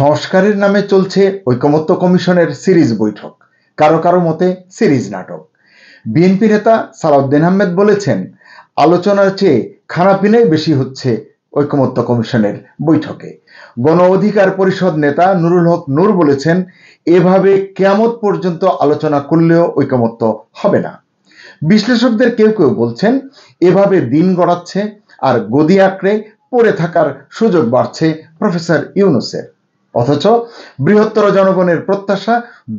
সংস্কারের নামে চলছে ঐকমত্য কমিশনের সিরিজ বৈঠক, কারো কারো মতে সিরিজ নাটক। বিএনপি নেতা সালাউদ্দিন আহমেদ বলেছেন, আলোচনার চেয়ে খানাপিনাই বেশি হচ্ছে ঐকমত্য কমিশনের বৈঠকে। গণ অধিকার পরিষদ নেতা নুরুল হক নূর বলেছেন, এভাবে কিয়ামত পর্যন্ত আলোচনা করলেও ঐকমত্য হবে না। বিশ্লেষকদের কেউ কেউ বলছেন, এভাবে দিন গড়াচ্ছে আর গদি আঁকড়ে পড়ে থাকার সুযোগ বাড়ছে প্রফেসর ইউনূসের। অথচ বৃহত্তর জনগণের প্রত্যাশা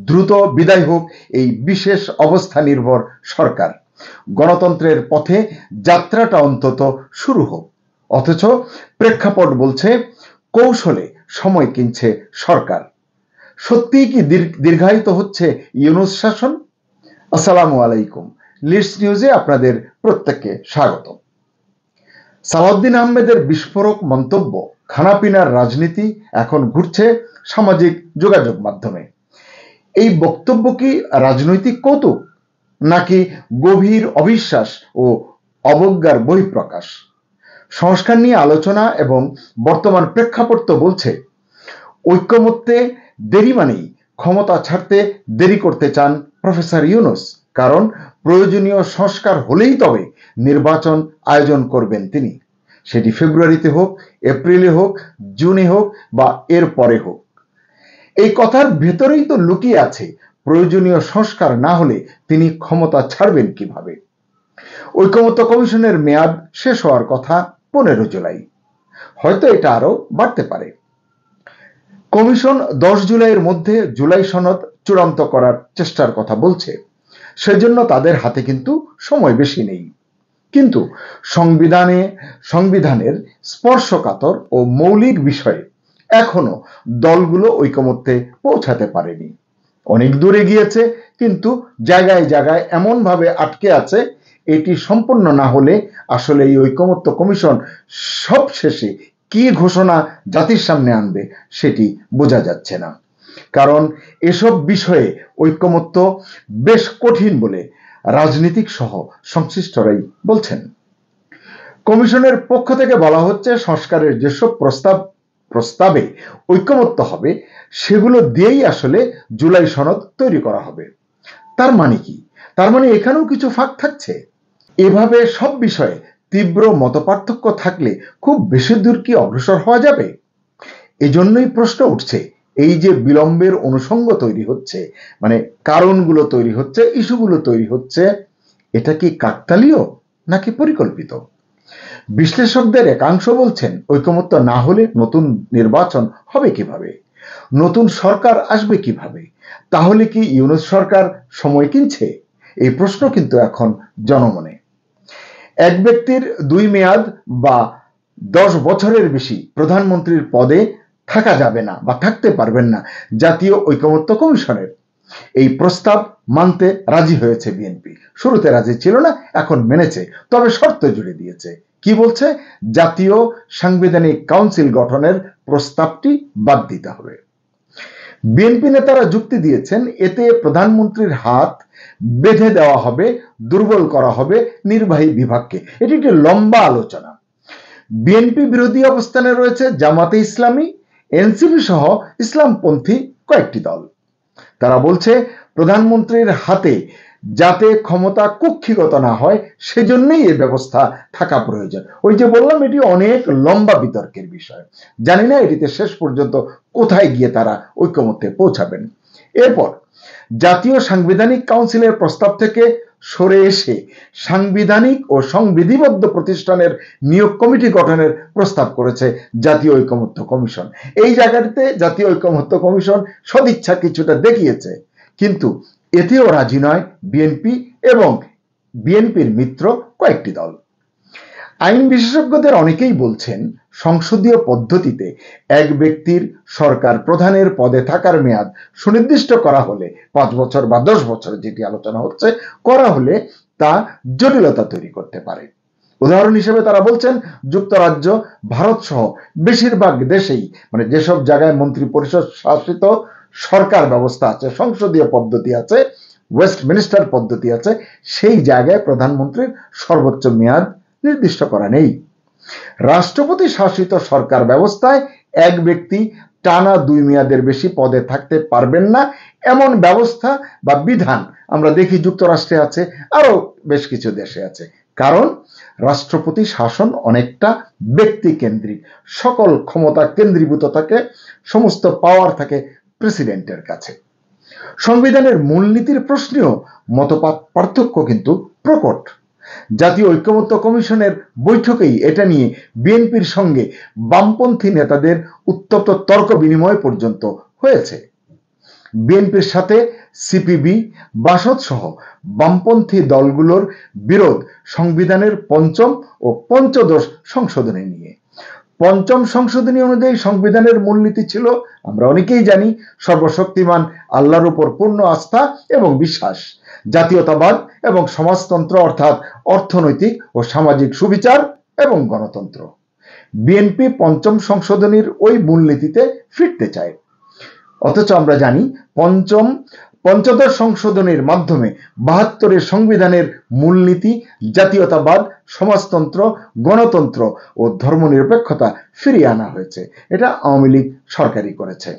দ্রুত বিদায় হোক এই বিশেষ অবস্থা নির্ভর সরকার, গণতন্ত্রের পথে যাত্রাটা অন্তত শুরু হোক। অথচ প্রেক্ষাপট বলছে কৌশলে সময় কিনছে সরকার। সত্যিই কি দীর্ঘায়িত হচ্ছে ইউনূস শাসন? আসসালামু আলাইকুম, লিডস নিউজে আপনাদের প্রত্যেককে স্বাগত। সালাউদ্দিন আহমেদের বিস্ফোরক মন্তব্য, খানাপিনার রাজনীতি এখন ঘুরছে সামাজিক যোগাযোগ মাধ্যমে। এই বক্তব্য কি রাজনৈতিক কৌতুক, নাকি গভীর অবিশ্বাস ও অবজ্ঞার বহিঃপ্রকাশ? সংস্কার নিয়ে আলোচনা এবং বর্তমান প্রেক্ষাপট তো বলছে, ঐকমত্যে দেরি মানেই ক্ষমতা ছাড়তে দেরি করতে চান প্রফেসর ইউনূস। কারণ প্রয়োজনীয় সংস্কার হলেই তবে নির্বাচন আয়োজন করবেন তিনি, সেটি ফেব্রুয়ারিতে হোক, এপ্রিলে হোক, জুনে হোক বা এর পরে হোক। এই কথার ভেতরেই তো লুকিয়ে আছে প্রয়োজনীয় সংস্কার না হলে তিনি ক্ষমতা ছাড়বেন কিভাবে। ঐকমত্য কমিশনের মেয়াদ শেষ হওয়ার কথা 15 জুলাই, হয়তো এটা আরো বাড়তে পারে। কমিশন 10 জুলাইয়ের মধ্যে জুলাই সনদ চূড়ান্ত করার চেষ্টার কথা বলছে, সেজন্য তাদের হাতে কিন্তু সময় বেশি নেই। কিন্তু সংবিধানের স্পর্শকাতর ও মৌলিক বিষয়ে এখনো দলগুলো ঐকমত্যে পৌঁছাতে পারেনি। অনেক দূরে গিয়েছে, কিন্তু জায়গায় জায়গায় এমন ভাবে আটকে আছে, এটি সম্পন্ন না হলে আসলে এই ঐকমত্য কমিশন সবশেষে কি ঘোষণা জাতির সামনে আনবে সেটি বোঝা যাচ্ছে না। কারণ এসব বিষয়ে ঐকমত্য বেশ কঠিন বলে রাজনীতিক সহ সংশ্লিষ্টরাই বলছেন। কমিশনের পক্ষ থেকে বলা হচ্ছে, সংস্কারের যেসব প্রস্তাবে ঐকমত্য হবে সেগুলো দিয়েই আসলে জুলাই সনদ তৈরি করা হবে। তার মানে কি? তার মানে এখানেও কিছু ফাঁক থাকছে। এভাবে সব বিষয়ে তীব্র মতপার্থক্য থাকলে খুব বেশি দূর কি অগ্রসর হওয়া যাবে? এজন্যই প্রশ্ন উঠছে, এই যে বিলম্বের অনুষঙ্গ তৈরি হচ্ছে, মানে কারণগুলো তৈরি হচ্ছে, ইস্যুগুলো তৈরি হচ্ছে, এটা কি কাকতালীয় নাকি পরিকল্পিত? বিশ্লেষকদের একাংশ বলছেন, ঐকমত্য না হলে নতুন নির্বাচন হবে কিভাবে, নতুন সরকার আসবে কিভাবে? তাহলে কি ইউনূস সরকার সময় কিনছে? এই প্রশ্ন কিন্তু এখন জনমনে। এক ব্যক্তির 2 মেয়াদ বা 10 বছরের বেশি প্রধানমন্ত্রীর পদে থাকা যাবে না বা থাকতে পারবেন না জাতীয় ঐকমত্য কমিশনের এই প্রস্তাব মানতে রাজি হয়েছে বিএনপি। শুরুতে রাজি ছিল না, এখন মেনেছে, তবে শর্ত জুড়ে দিয়েছে। কি বলছে? জাতীয় সাংবিধানিক কাউন্সিল গঠনের প্রস্তাবটি বাদ দিতে হবে। বিএনপি নেতারা যুক্তি দিয়েছেন, এতে প্রধানমন্ত্রীর হাত বেঁধে দেওয়া হবে, দুর্বল করা হবে নির্বাহী বিভাগকে। এটি একটি লম্বা আলোচনা। বিএনপি বিরোধী অবস্থানে রয়েছে জামাতে ইসলামী, এনসিপি সহ ইসলামপন্থী কয়েকটি দল। তারা বলছে, প্রধানমন্ত্রীর হাতে যাতে ক্ষমতা কুক্ষিগত না হয় সেজন্যই এই ব্যবস্থা থাকা প্রয়োজন। ওই যে বললাম, এটি অনেক লম্বা বিতর্কের বিষয়। জানি না এটিতে শেষ পর্যন্ত কোথায় গিয়ে তারা ঐকমত্যে পৌঁছাবেন। এরপর জাতীয় সাংবিধানিক কাউন্সিলের প্রস্তাব থেকে সরে এসে সাংবিধানিক ও সংবিধিবদ্ধ প্রতিষ্ঠানের নিয়োগ কমিটি গঠনের প্রস্তাব করেছে জাতীয় ঐকমত্য কমিশন। এই জায়গাটিতে জাতীয় ঐকমত্য কমিশন সদিচ্ছা কিছুটা দেখিয়েছে, কিন্তু এতেও রাজি নয় বিএনপি এবং বিএনপির মিত্র কয়েকটি দল। আইন বিশেষজ্ঞদের অনেকেই বলছেন, সংসদীয় পদ্ধতিতে এক ব্যক্তির সরকার প্রধানের পদে থাকার মেয়াদ সুনির্দিষ্ট করা হলে, 5 বছর বা 10 বছর যেটি আলোচনা হচ্ছে, করা হলে তা জটিলতা তৈরি করতে পারে। উদাহরণ হিসেবে তারা বলছেন, যুক্তরাজ্য, ভারত সহ বেশিরভাগ দেশেই, মানে যেসব জায়গায় মন্ত্রী পরিষদ শাসিত সরকার ব্যবস্থা আছে, সংসদীয় পদ্ধতি আছে, ওয়েস্টমিনিস্টার পদ্ধতি আছে, সেই জায়গায় প্রধানমন্ত্রীর সর্বোচ্চ মেয়াদ নির্দিষ্ট করা নেই। রাষ্ট্রপতি শাসিত সরকার ব্যবস্থায় এক ব্যক্তি টানা 2 মেয়াদের বেশি পদে থাকতে পারবেন না, এমন ব্যবস্থা বা বিধান আমরা দেখি যুক্তরাষ্ট্রে আছে, আরো বেশ কিছু দেশে আছে। কারণ রাষ্ট্রপতি শাসন অনেকটা ব্যক্তি কেন্দ্রিক, সকল ক্ষমতা কেন্দ্রীভূত থাকে, সমস্ত পাওয়ার থাকে প্রেসিডেন্টের কাছে। সংবিধানের মূলনীতির প্রশ্নেও মতপাত পার্থক্য কিন্তু প্রকট। জাতীয় ঐক্যমত্য কমিশনের বৈঠকেই এটা নিয়ে বিএনপির সঙ্গে বামপন্থী নেতাদের উত্তপ্ত তর্ক বিনিময় পর্যন্ত হয়েছে। বিএনপির সাথে সিপিবি, বাসদ সহ বামপন্থী দলগুলোর বিরোধ সংবিধানের পঞ্চম ও পঞ্চদশ সংশোধনী নিয়ে। পঞ্চম সংশোধনী অনুযায়ী সংবিধানের মূলনীতি ছিল, আমরা অনেকেই জানি, সর্বশক্তিমান আল্লাহর উপর পূর্ণ আস্থা এবং বিশ্বাস, জাতীয়তাবাদ এবং সমাজতন্ত্র অর্থাৎ অর্থনৈতিক ও সামাজিক সুবিচার এবং গণতন্ত্র। বিএনপি পঞ্চম সংশোধনীর ওই মূলনীতিতে ফিরতে চায়, অথচ আমরা জানি পঞ্চদশ সংশোধনীর মাধ্যমে 72-এর সংবিধানের মূলনীতি জাতীয়তাবাদ, সমাজতন্ত্র, গণতন্ত্র ও ধর্মনিরপেক্ষতা ফিরিয়ে আনা হয়েছে। এটা আওয়ামী লীগ সরকারই করেছে,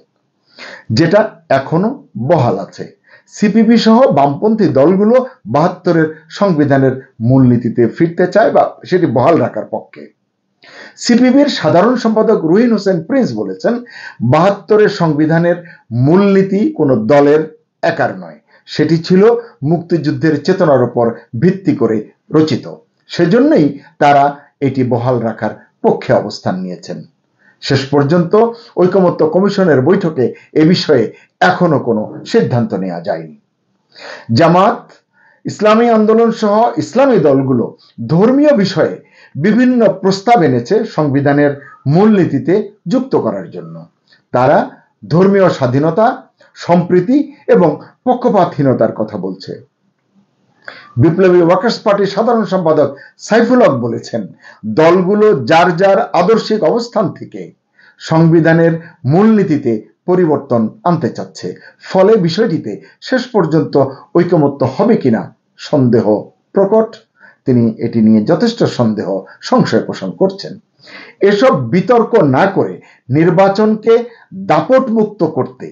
যেটা এখনো বহাল আছে। সিপিবি সহ বামপন্থী দলগুলো 72-এর সংবিধানের মূলনীতিতে ফিরতে চায় বা সেটি বহাল রাখার পক্ষে। সিপিবির সাধারণ সম্পাদক রুহিন হোসেন প্রিন্স বলেছেন, 72-এর সংবিধানের মূলনীতি কোনো দলের একার নয়, সেটি ছিল মুক্তিযুদ্ধের চেতনার উপর ভিত্তি করে রচিত, সেজন্যই তারা এটি বহাল রাখার পক্ষে অবস্থান নিয়েছেন। শেষ পর্যন্ত ঐকমত্য কমিশনের বৈঠকে এ বিষয়ে এখনো কোনো সিদ্ধান্ত নেওয়া যায়নি। জামাত, ইসলামী আন্দোলন সহ ইসলামী দলগুলো ধর্মীয় বিষয়ে বিভিন্ন প্রস্তাব এনেছে সংবিধানের মূলনীতিতে যুক্ত করার জন্য। তারা ধর্মীয় স্বাধীনতা, সম্প্রীতি এবং পক্ষপাতহীনতার কথা বলছে। বিপ্লবী ওয়ার্কার্স পার্টির সাধারণ সম্পাদক সাইফুল হক বলেছেন, দলগুলো যার যার আদর্শিক অবস্থান থেকে সংবিধানের মূলনীতিতে পরিবর্তন আনতে চাচ্ছে, ফলে বিষয়টিতে শেষ পর্যন্ত ঐকমত্য হবে কিনা সন্দেহ প্রকট। তিনি এটি নিয়ে যথেষ্ট সংশয় পোষণ করছেন। এসব বিতর্ক না করে নির্বাচনকে দাপটমুক্ত করতে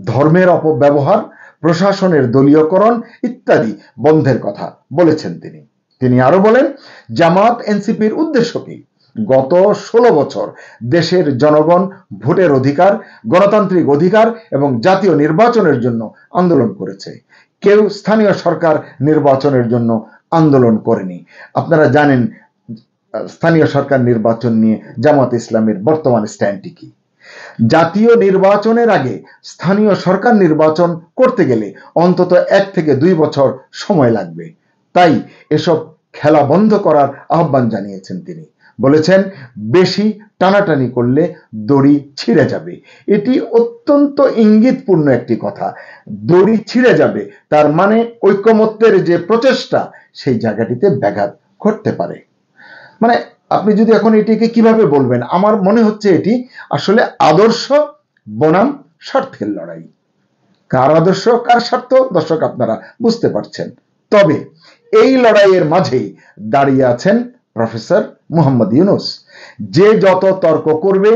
ধর্মের অপব্যবহার, প্রশাসনের দলীয়করণ ইত্যাদি বন্ধের কথা বলেছেন তিনি আরো বলেন, জামাত এনসিপির উদ্দেশ্য কি? গত 16 বছর দেশের জনগণ ভোটের অধিকার, গণতান্ত্রিক অধিকার এবং জাতীয় নির্বাচনের জন্য আন্দোলন করেছে। কেউ স্থানীয় সরকার নির্বাচনের জন্য আন্দোলন করেনি। আপনারা জানেন স্থানীয় সরকার নির্বাচন নিয়ে জামাত ইসলামের বর্তমান স্ট্যান্ডটি কি। জাতীয় নির্বাচনের আগে স্থানীয় সরকার নির্বাচন করতে গেলে অন্তত 1 থেকে 2 বছর সময় লাগবে। তাই এসব খেলা বন্ধ করার আহ্বান জানিয়েছেন তিনি। বলেছেন, বেশি টানাটানি করলে দড়ি ছিঁড়ে যাবে। এটি অত্যন্ত ইঙ্গিতপূর্ণ একটি কথা। দড়ি ছিঁড়ে যাবে তার মানে ঐকমত্যের যে প্রচেষ্টা সেই জায়গাটিতে ব্যাঘাত ঘটতে পারে। মানে আপনি যদি এখন এটিকে কিভাবে বলবেন, আমার মনে হচ্ছে এটি আসলে আদর্শ বনাম স্বার্থের লড়াই। কার আদর্শ কার স্বার্থ দর্শক আপনারা বুঝতে পারছেন। তবে এই লড়াইয়ের মাঝেই দাঁড়িয়ে আছেন প্রফেসর মোহাম্মদ ইউনূস। যে যত তর্ক করবে,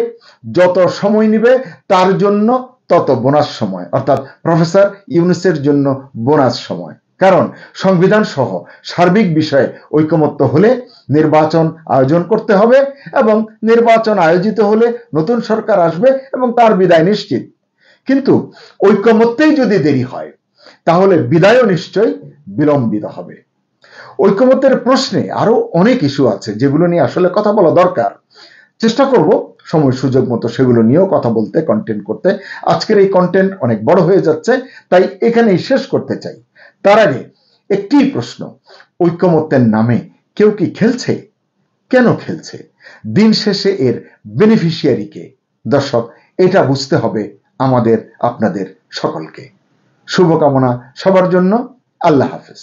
যত সময় নেবে, তার জন্য তত বোনাস সময়, অর্থাৎ প্রফেসর ইউনূসের জন্য বোনাস সময়। কারণ সংবিধান সহ সার্বিক বিষয়ে ঐকমত্য হলে নির্বাচন আয়োজন করতে হবে এবং নির্বাচন আয়োজিত হলে নতুন সরকার আসবে এবং তার বিদায় নিশ্চিত। কিন্তু ঐকমত্যেই যদি দেরি হয় তাহলে বিদায়ও নিশ্চয়ই বিলম্বিত হবে। ঐকমত্যের প্রশ্নে আরো অনেক ইস্যু আছে যেগুলো নিয়ে আসলে কথা বলা দরকার। চেষ্টা করব সময় সুযোগ মতো সেগুলো নিয়েও কথা বলতে, কন্টেন্ট করতে। আজকের এই কন্টেন্ট অনেক বড় হয়ে যাচ্ছে, তাই এখানেই শেষ করতে চাই। তার আগে একটি প্রশ্ন, ঐকমত্যের নামে কেউ কি খেলছে? কেন খেলছে? দিন শেষে এর বেনিফিশিয়ারি কে? দর্শক, এটা বুঝতে হবে আমাদের আপনাদের সকলকে। শুভকামনা সবার জন্য। আল্লাহ হাফেজ।